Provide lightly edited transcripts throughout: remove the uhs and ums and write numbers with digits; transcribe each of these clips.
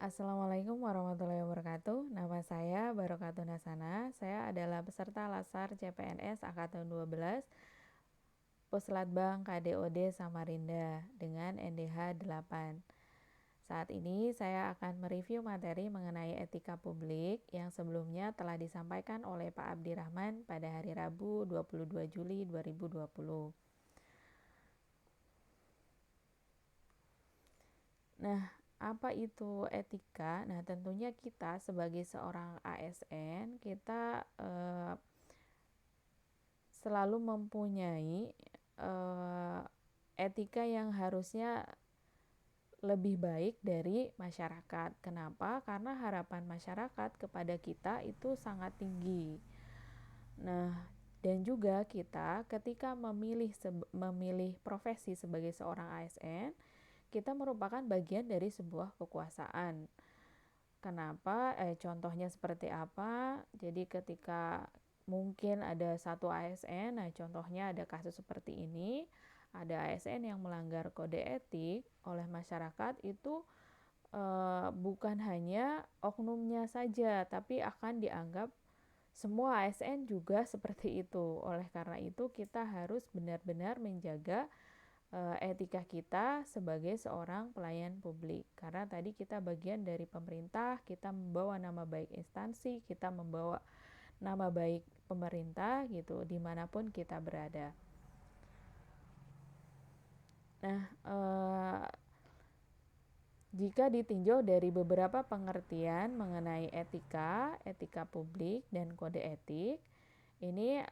Assalamualaikum warahmatullahi wabarakatuh. Nama saya Barokatun Hasanah. Saya adalah peserta Lasar CPNS Angkatan 12 Puslatbang KDOD Samarinda dengan NDH 8. Saat ini saya akan mereview materi mengenai etika publik yang sebelumnya telah disampaikan oleh Pak Abdirrahman pada hari Rabu 22 Juli 2020. Nah, apa itu etika? Nah, tentunya kita sebagai seorang ASN, kita selalu mempunyai etika yang harusnya lebih baik dari masyarakat. Kenapa? Karena harapan masyarakat kepada kita itu sangat tinggi. Nah, dan juga kita ketika memilih profesi sebagai seorang ASN, kita merupakan bagian dari sebuah kekuasaan. Kenapa? Contohnya seperti apa? Jadi ketika mungkin ada satu ASN, nah contohnya ada kasus seperti ini, ada ASN yang melanggar kode etik oleh masyarakat itu bukan hanya oknumnya saja, tapi akan dianggap semua ASN juga seperti itu. Oleh karena itu kita harus benar-benar menjaga etika kita sebagai seorang pelayan publik, karena tadi kita bagian dari pemerintah, kita membawa nama baik instansi, kita membawa nama baik pemerintah gitu dimanapun kita berada. Nah, jika ditinjau dari beberapa pengertian mengenai etika publik dan kode etik, ini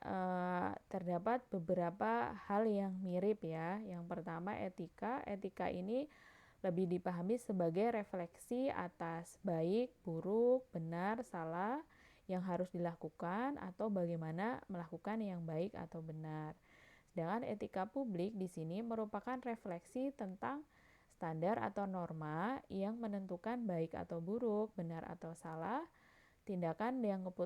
terdapat beberapa hal yang mirip ya. Yang pertama etika ini lebih dipahami sebagai refleksi atas baik, buruk, benar, salah yang harus dilakukan atau bagaimana melakukan yang baik atau benar. Sedangkan etika publik di sini merupakan refleksi tentang standar atau norma yang menentukan baik atau buruk, benar atau salah, tindakan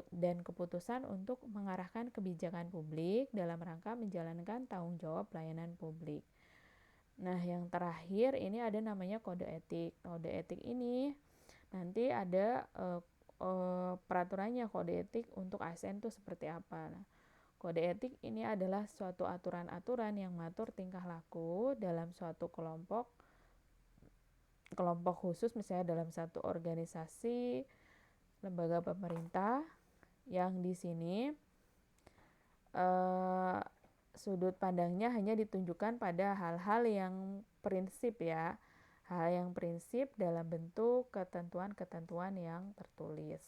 dan keputusan untuk mengarahkan kebijakan publik dalam rangka menjalankan tanggung jawab pelayanan publik. Nah, yang terakhir ini ada namanya kode etik. Kode etik ini nanti ada peraturannya kode etik untuk ASN itu seperti apa. Nah, kode etik ini adalah suatu aturan-aturan yang mengatur tingkah laku dalam suatu kelompok khusus, misalnya dalam satu organisasi, lembaga pemerintah, yang di sini sudut pandangnya hanya ditunjukkan pada hal-hal yang prinsip ya, hal yang prinsip dalam bentuk ketentuan-ketentuan yang tertulis.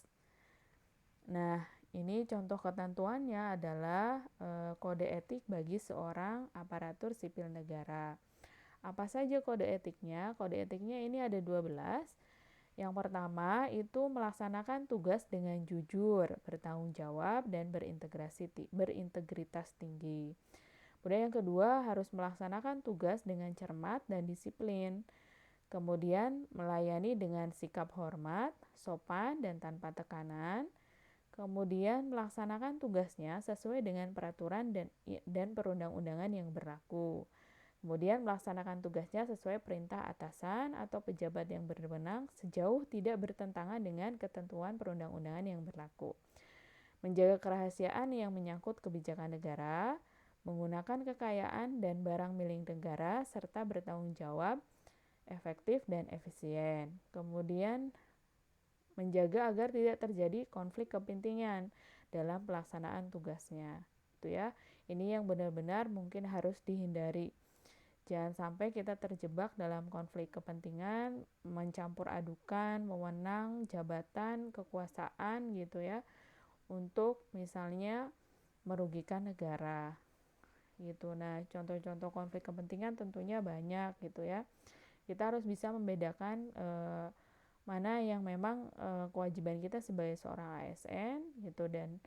Nah, ini contoh ketentuannya adalah kode etik bagi seorang aparatur sipil negara. Apa saja kode etiknya? Kode etiknya ini ada 12. Yang pertama itu melaksanakan tugas dengan jujur, bertanggung jawab, dan berintegritas tinggi. Kemudian yang kedua harus melaksanakan tugas dengan cermat dan disiplin. Kemudian melayani dengan sikap hormat, sopan, dan tanpa tekanan. Kemudian melaksanakan tugasnya sesuai dengan peraturan dan perundang-undangan yang berlaku. Kemudian melaksanakan tugasnya sesuai perintah atasan atau pejabat yang berwenang sejauh tidak bertentangan dengan ketentuan perundang-undangan yang berlaku. Menjaga kerahasiaan yang menyangkut kebijakan negara, menggunakan kekayaan dan barang milik negara, serta bertanggung jawab, efektif dan efisien. Kemudian menjaga agar tidak terjadi konflik kepentingan dalam pelaksanaan tugasnya. Itu ya. Ini yang benar-benar mungkin harus dihindari. Jangan sampai kita terjebak dalam konflik kepentingan, mencampur adukan, wewenang, jabatan, kekuasaan gitu ya, untuk misalnya merugikan negara gitu. Nah, contoh-contoh konflik kepentingan tentunya banyak gitu ya. Kita harus bisa membedakan mana yang memang kewajiban kita sebagai seorang ASN gitu, dan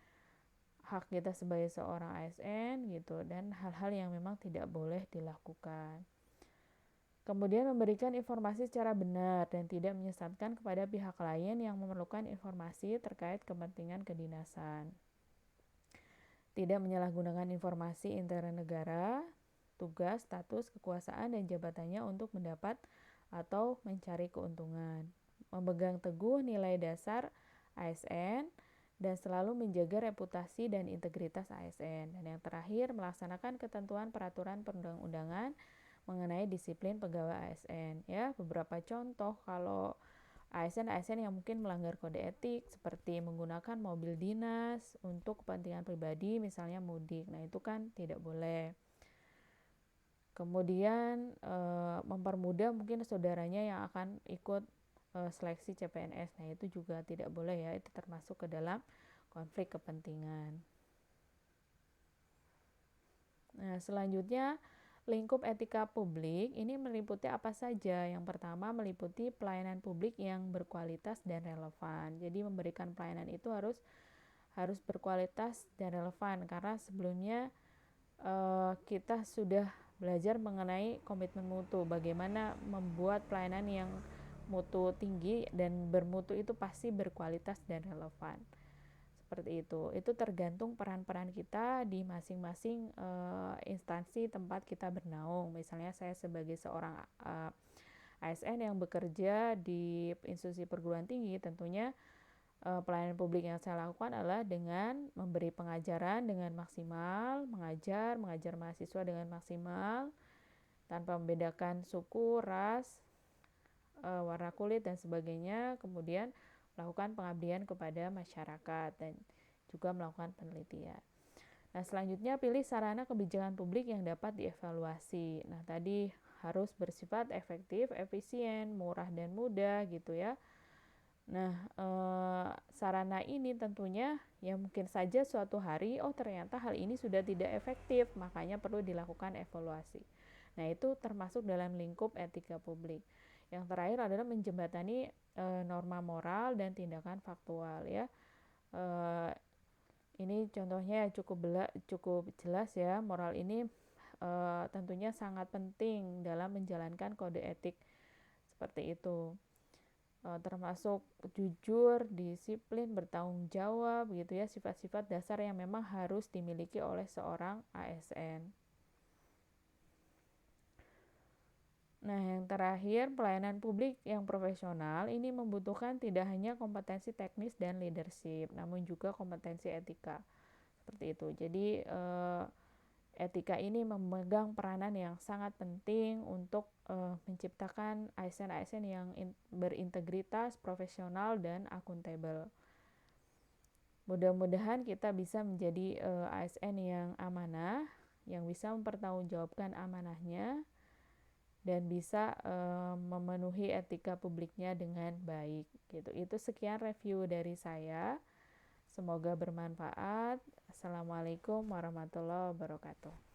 hak kita sebagai seorang ASN gitu, dan hal-hal yang memang tidak boleh dilakukan. Kemudian memberikan informasi secara benar dan tidak menyesatkan kepada pihak lain yang memerlukan informasi terkait kepentingan kedinasan. Tidak menyalahgunakan informasi intern negara, tugas, status, kekuasaan, dan jabatannya untuk mendapat atau mencari keuntungan. memegang teguh nilai dasar ASN, dan selalu menjaga reputasi dan integritas ASN. Dan yang terakhir, melaksanakan ketentuan peraturan perundang-undangan mengenai disiplin pegawai ASN. Ya, beberapa contoh kalau ASN yang mungkin melanggar kode etik seperti menggunakan mobil dinas untuk kepentingan pribadi, misalnya mudik. Nah, itu kan tidak boleh. Kemudian mempermudah mungkin saudaranya yang akan ikut seleksi CPNS. Nah, itu juga tidak boleh ya, itu termasuk ke dalam konflik kepentingan. Nah, selanjutnya lingkup etika publik ini meliputi apa saja? Yang pertama meliputi pelayanan publik yang berkualitas dan relevan. Jadi memberikan pelayanan itu harus berkualitas dan relevan, karena sebelumnya kita sudah belajar mengenai komitmen mutu, bagaimana membuat pelayanan yang mutu tinggi dan bermutu itu pasti berkualitas dan relevan. Seperti itu tergantung peran-peran kita di masing-masing instansi tempat kita bernaung. Misalnya saya sebagai seorang ASN yang bekerja di institusi perguruan tinggi, tentunya pelayanan publik yang saya lakukan adalah dengan memberi pengajaran dengan maksimal, mengajar mahasiswa dengan maksimal tanpa membedakan suku, ras, warna kulit dan sebagainya. Kemudian melakukan pengabdian kepada masyarakat dan juga melakukan penelitian. Nah, selanjutnya pilih sarana kebijakan publik yang dapat dievaluasi. Nah, tadi harus bersifat efektif, efisien, murah dan mudah gitu ya. Nah, sarana ini tentunya ya mungkin saja suatu hari ternyata hal ini sudah tidak efektif, makanya perlu dilakukan evaluasi. Nah, itu termasuk dalam lingkup etika publik. Yang terakhir adalah menjembatani norma moral dan tindakan faktual ya. Ini contohnya cukup jelas ya. Moral ini tentunya sangat penting dalam menjalankan kode etik seperti itu. Termasuk jujur, disiplin, bertanggung jawab gitu ya, sifat-sifat dasar yang memang harus dimiliki oleh seorang ASN. Nah, yang terakhir, pelayanan publik yang profesional ini membutuhkan tidak hanya kompetensi teknis dan leadership, namun juga kompetensi etika. Seperti itu. Jadi etika ini memegang peranan yang sangat penting untuk menciptakan ASN yang berintegritas, profesional, dan akuntabel. Mudah-mudahan kita bisa menjadi ASN yang amanah, yang bisa mempertanggungjawabkan amanahnya, dan bisa memenuhi etika publiknya dengan baik. Gitu. Itu sekian review dari saya. Semoga bermanfaat. Assalamualaikum warahmatullahi wabarakatuh.